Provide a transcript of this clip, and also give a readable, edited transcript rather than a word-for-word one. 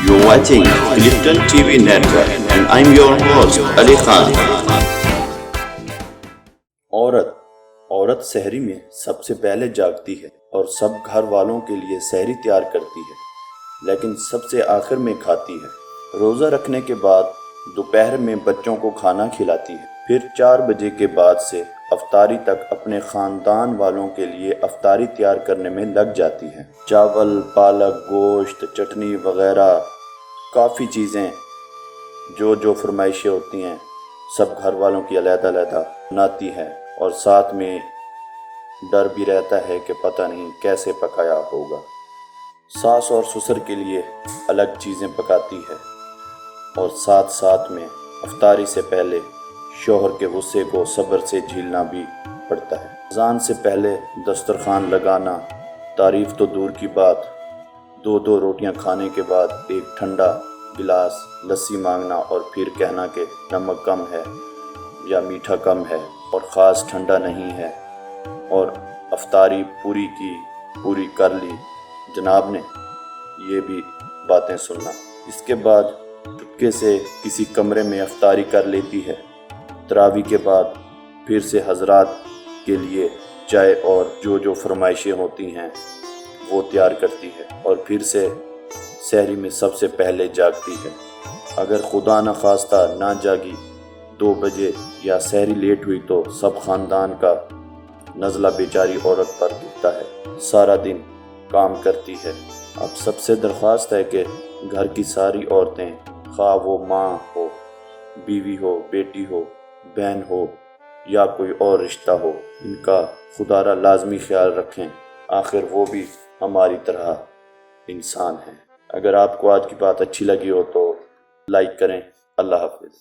You're watching Clifton TV Network and I'm your host Ali Khan. औरत सहरी में सबसे पहले जागती है और सब घर वालों के लिए सहरी तैयार करती है, लेकिन सबसे आखिर में खाती है। रोज़ा रखने के बाद दोपहर में बच्चों को खाना खिलाती है, फिर 4 बजे के बाद से अफ्तारी तक अपने ख़ानदान वालों के लिए अफ्तारी तैयार करने में लग जाती है। चावल, पालक, गोश्त, चटनी वगैरह काफ़ी चीज़ें जो फरमाइशें होती हैं सब घर वालों की अलग-अलग बनाती है, और साथ में डर भी रहता है कि पता नहीं कैसे पकाया होगा। सास और ससुर के लिए अलग चीज़ें पकाती है, और साथ साथ में अफ्तारी से पहले शौहर के गुस्से को सब्र से झेलना भी पड़ता है। अज़ान से पहले दस्तरखान लगाना तारीफ़ तो दूर की बात, 2 रोटियां खाने के बाद एक ठंडा गिलास लस्सी मांगना और फिर कहना कि नमक कम है या मीठा कम है और ख़ास ठंडा नहीं है, और अफ्तारी पूरी कर ली जनाब ने, ये भी बातें सुनना। इसके बाद चुपके से किसी कमरे में अफ्तारी कर लेती है। तरावी के बाद फिर से हजरात के लिए चाय और जो फरमाइशें होती हैं वो तैयार करती है, और फिर से सहरी में सबसे पहले जागती है। अगर खुदा न खास्ता ना जागी 2 बजे या सहरी लेट हुई तो सब ख़ानदान का नज़ला बेचारी औरत पर गिरता है। सारा दिन काम करती है। अब सबसे दरख्वास्त है कि घर की सारी औरतें, खा वो माँ हो, बीवी हो, बेटी हो, बहन हो या कोई और रिश्ता हो, इनका खुदारा लाजमी ख्याल रखें। आखिर वो भी हमारी तरह इंसान हैं। अगर आपको आज की बात अच्छी लगी हो तो लाइक करें। अल्लाह हाफ़िज़।